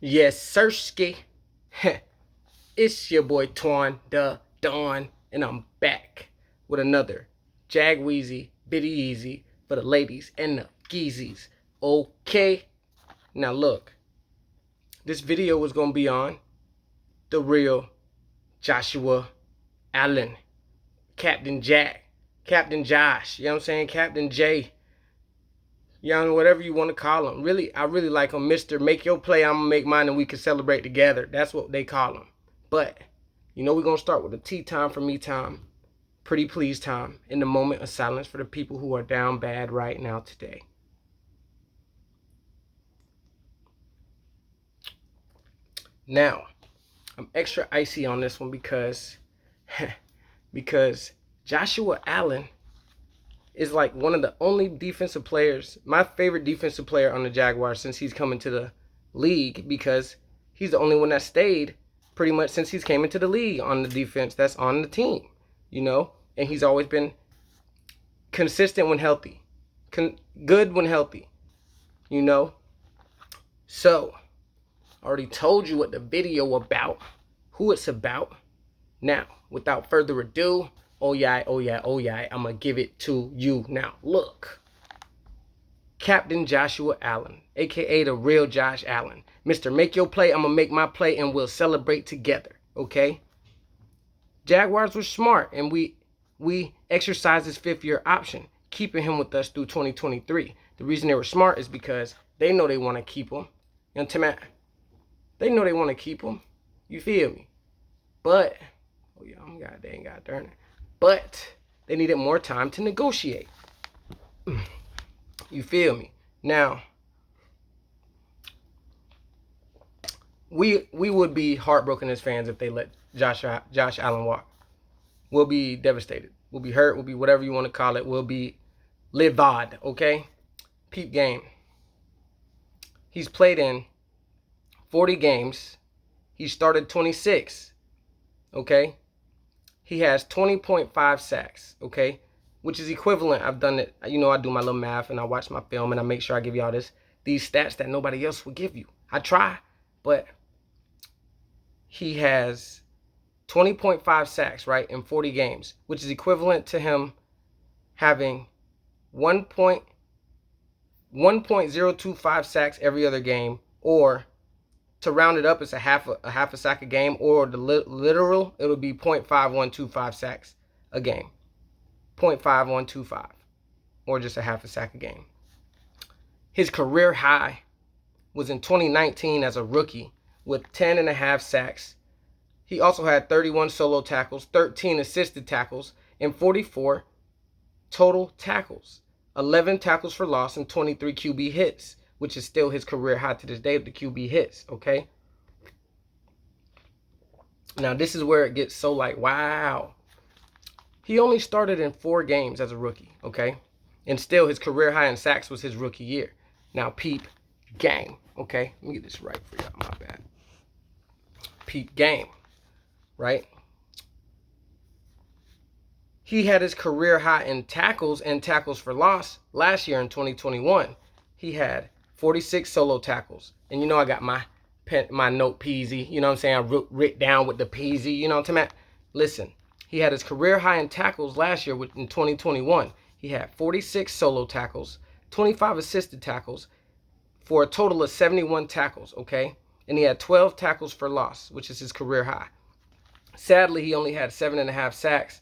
Yes, Sirski. It's your boy Twan the Dawn, and I'm back with another Jagweezy Bitty Easy for the ladies and the geezies. Okay, now look, this video was gonna be on the real Joshua Allen, Captain Jack, Captain Josh. You know what I'm saying? Captain J. Young, whatever you want to call him. Really, I really like him. Mr. Make your play, I'm going to make mine, and we can celebrate together. That's what they call him. But, we're going to start with a tea time for me time. Pretty please time. In the moment of silence for the people who are down bad right now today. Now, I'm extra icy on this one because Joshua Allen is like one of the only defensive players, my favorite defensive player on the Jaguars since he's come into the league, because he's the only one that stayed pretty much since he's came into the league on the defense that's on the team, and he's always been consistent when healthy, good when healthy, So, I already told you what the video about, who it's about. Now, without further ado, oh yeah, I'm going to give it to you now. Look. Captain Joshua Allen, a.k.a. the real Josh Allen. Mr. Make your play, I'm going to make my play, and we'll celebrate together, okay? Jaguars were smart, and we exercised his fifth-year option, keeping him with us through 2023. The reason they were smart is because they know they want to keep him. You know what I'm saying? They know they want to keep him. You feel me? But, oh yeah, they ain't got darn it. But they needed more time to negotiate. You feel me? Now, we would be heartbroken as fans if they let Josh Allen walk. We'll be devastated. We'll be hurt. We'll be whatever you want to call it. We'll be livid, okay? Peep game. He's played in 40 games. He started 26, okay? He has 20.5 sacks, okay? Which is equivalent. I've done it. I do my little math, and I watch my film, and I make sure I give y'all these stats that nobody else will give you. I try, but he has 20.5 sacks, right, in 40 games, which is equivalent to him having 1.025 sacks every other game, or to round it up, it's a half a sack a game, or the literal, it'll be 0.5125 sacks a game. 0.5125, or just a half a sack a game. His career high was in 2019 as a rookie with 10.5 sacks. He also had 31 solo tackles, 13 assisted tackles, and 44 total tackles. 11 tackles for loss and 23 QB hits, which is still his career high to this day of the QB hits, okay? Now, this is where it gets so like, wow. He only started in 4 games as a rookie, okay? And still, his career high in sacks was his rookie year. Now, peep game, okay? Let me get this right for y'all, my bad. Peep game, right? He had his career high in tackles and tackles for loss last year in 2021. He had 46 solo tackles. And I got my note peasy, you know what I'm saying? I writ down with the peasy, you know what I'm saying? Listen, he had his career high in tackles last year in 2021. He had 46 solo tackles, 25 assisted tackles, for a total of 71 tackles, okay? And he had 12 tackles for loss, which is his career high. Sadly, he only had 7.5 sacks,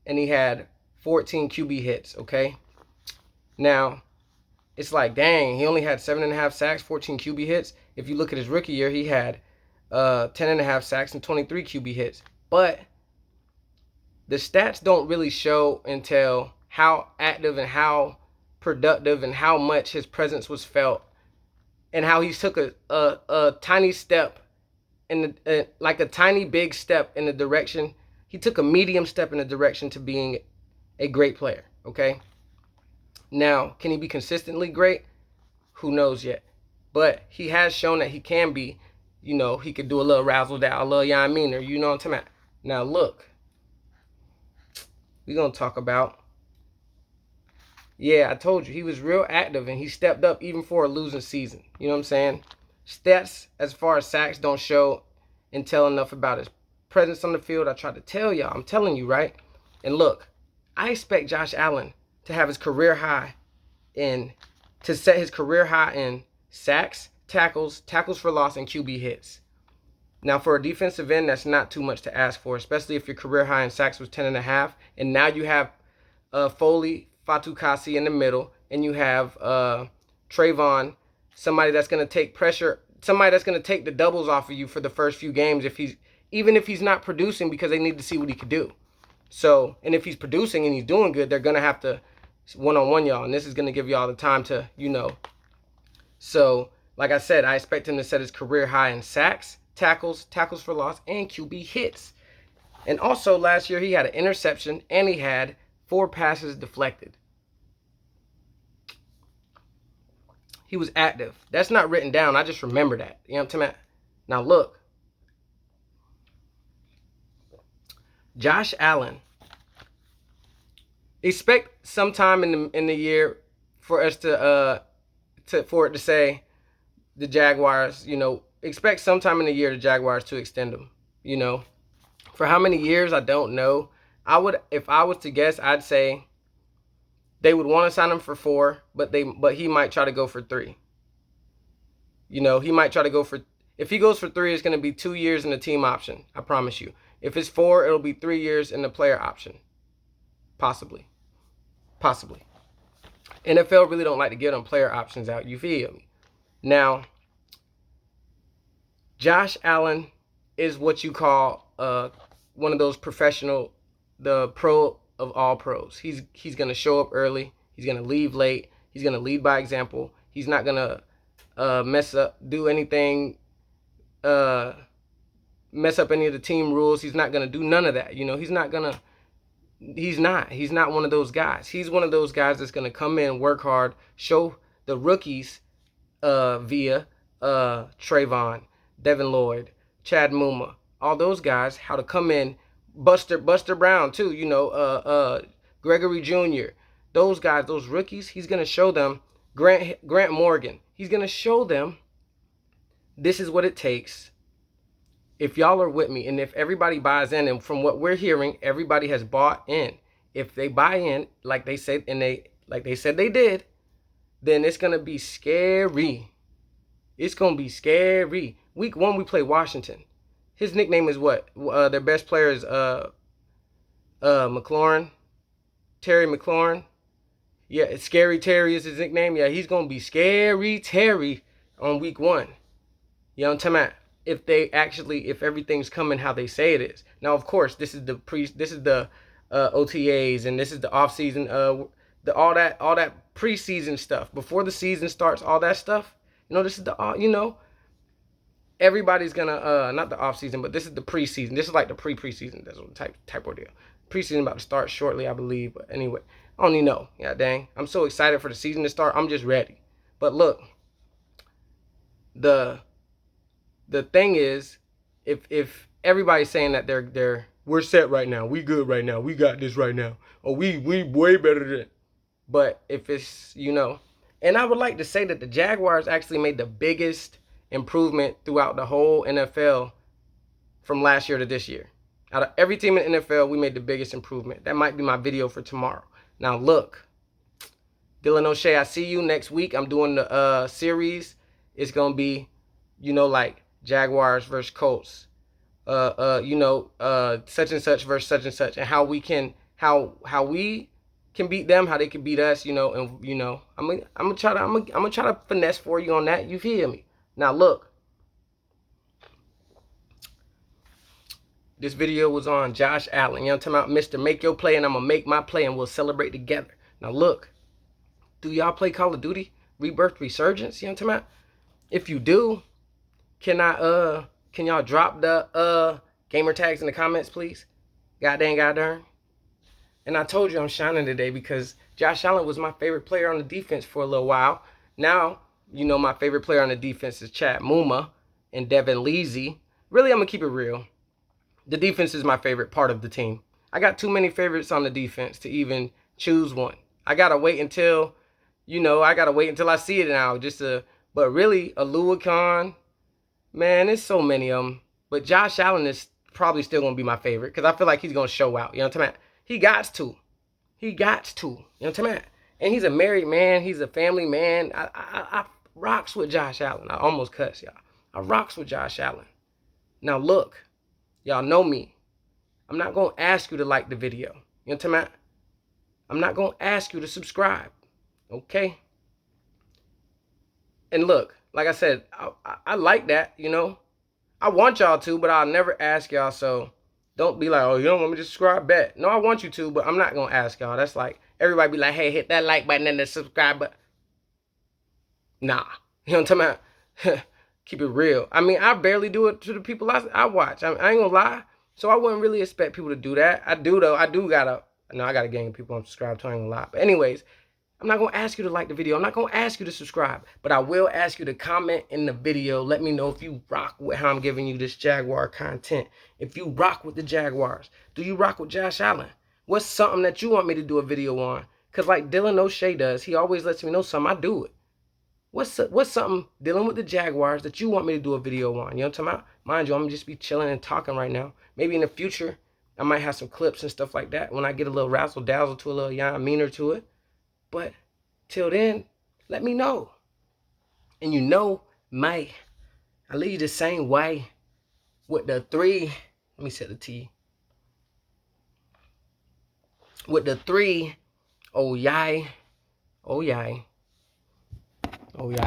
and he had 14 QB hits, okay? Now, it's like, dang, he only had 7.5 sacks, 14 QB hits. If you look at his rookie year, he had 10.5 sacks and 23 QB hits. But the stats don't really show and tell how active and how productive and how much his presence was felt, and how he took a tiny step like a tiny big step in the direction. He took a medium step in the direction to being a great player, okay? Now, can he be consistently great? Who knows yet? But he has shown that he can be, he could do a little razzle dazzle, a little, you know what I'm talking about. Now, look, we're going to talk about, I told you, he was real active, and he stepped up even for a losing season. You know what I'm saying? Stats as far as sacks don't show and tell enough about his presence on the field. I tried to tell y'all. I'm telling you, right? And look, I expect Josh Allen to have his career high to set his career high in sacks, tackles, tackles for loss, and QB hits. Now, for a defensive end, that's not too much to ask for, especially if your career high in sacks was 10.5, and now you have Foley, Fatukasi in the middle, and you have Trayvon, somebody that's going to take pressure, somebody that's going to take the doubles off of you for the first few games even if he's not producing, because they need to see what he could do. So, and if he's producing and he's doing good, they're going to have to one-on-one y'all, and this is going to give y'all the time to, So, like I said, I expect him to set his career high in sacks, tackles, tackles for loss, and QB hits. And also, last year, he had an interception, and he had 4 passes deflected. He was active. That's not written down. I just remember that. You know what I'm talking about? Now, look. Josh Allen. Expect sometime in the year for us for it to say the Jaguars, expect sometime in the year the Jaguars to extend him, For how many years, I don't know. If I was to guess, I'd say they would want to sign him for 4, but he might try to go for 3. He might try to go for, if he goes for 3, it's going to be 2 years in the team option. I promise you. If it's 4, it'll be 3 years in the player option. Possibly. NFL really don't like to give them player options out. You feel me? Now, Josh Allen is what you call one of those the pro of all pros. He's going to show up early. He's going to leave late. He's going to lead by example. He's not going to mess up any of the team rules. He's not going to do none of that. He's not one of those guys. He's one of those guys that's going to come in, work hard, show the rookies via Trayvon, Devin Lloyd, Chad Muma, all those guys, how to come in, Buster Brown too, Gregory Jr., those guys, those rookies, he's going to show them, Grant Morgan, he's going to show them this is what it takes. If y'all are with me, and if everybody buys in, and from what we're hearing, everybody has bought in. If they buy in, like they said, they did, then it's gonna be scary. It's gonna be scary. Week 1, we play Washington. His nickname is what? Their best player is McLaurin, Terry McLaurin. Yeah, Scary Terry is his nickname. Yeah, he's gonna be Scary Terry on week 1. You know what I'm talking about? If everything's coming how they say it is. Now, of course, this is the OTAs, and this is the off season, all that preseason stuff before the season starts, all that stuff. This is the everybody's gonna not the off season, but this is the preseason. This is like the preseason. That's what type of deal. Preseason about to start shortly, I believe. But anyway, I don't even know. Yeah, dang, I'm so excited for the season to start. I'm just ready. But look, the thing is, if everybody's saying that we're set right now, we good right now, we got this right now, or we way better than, but if it's, and I would like to say that the Jaguars actually made the biggest improvement throughout the whole NFL from last year to this year. Out of every team in the NFL, we made the biggest improvement. That might be my video for tomorrow. Now look, Dylan O'Shea, I see you next week. I'm doing the series. It's gonna be, like Jaguars versus Colts, such and such versus such and such, and how we can beat them, how they can beat us, and I'm gonna try to finesse for you on that. You feel me? Now look, this video was on Josh Allen. I'm talking about Mr. Make Your Play, and I'm gonna make my play, and we'll celebrate together. Now look, do y'all play Call of Duty Rebirth Resurgence? You know what I'm talking about? If you do, can y'all drop the gamer tags in the comments, please? God darn. And I told you I'm shining today because Josh Allen was my favorite player on the defense for a little while. Now, my favorite player on the defense is Chad Muma and Devin Leasy. Really, I'm going to keep it real. The defense is my favorite part of the team. I got too many favorites on the defense to even choose one. I got to wait until I see it now just to But really, Aluakon, man, there's so many of them. But Josh Allen is probably still going to be my favorite because I feel like he's going to show out. You know what I'm talking about? He got to. He got to. You know what I'm talking about? And he's a married man. He's a family man. I rocks with Josh Allen. I almost cuss, y'all. I rocks with Josh Allen. Now, look. Y'all know me. I'm not going to ask you to like the video. You know what I'm talking about? I'm not going to ask you to subscribe. Okay? And look, like I said, I like that, you know. I want y'all to, but I'll never ask y'all. So don't be like, oh, you don't want me to subscribe? Bet. No, I want you to, but I'm not going to ask y'all. That's like, everybody be like, hey, hit that like button and the subscribe button. Nah. You know what I'm talking about? Keep it real. I mean, I barely do it to the people I watch. I ain't going to lie. So I wouldn't really expect people to do that. I do, though. I got a gang of people I'm subscribed to. I ain't going to lie. But anyways, I'm not going to ask you to like the video. I'm not going to ask you to subscribe. But I will ask you to comment in the video. Let me know if you rock with how I'm giving you this Jaguar content. If you rock with the Jaguars. Do you rock with Josh Allen? What's something that you want me to do a video on? Because like Dylan O'Shea does, he always lets me know something. I do it. What's something dealing with the Jaguars that you want me to do a video on? You know what I'm talking about? Mind you, I'm going to just be chilling and talking right now. Maybe in the future, I might have some clips and stuff like that when I get a little razzle-dazzle to a little meaner to it. But till then, let me know. And you know, I leave you the same way with the 3. Let me set the T. With the 3, oh yay, oh yay, oh yay.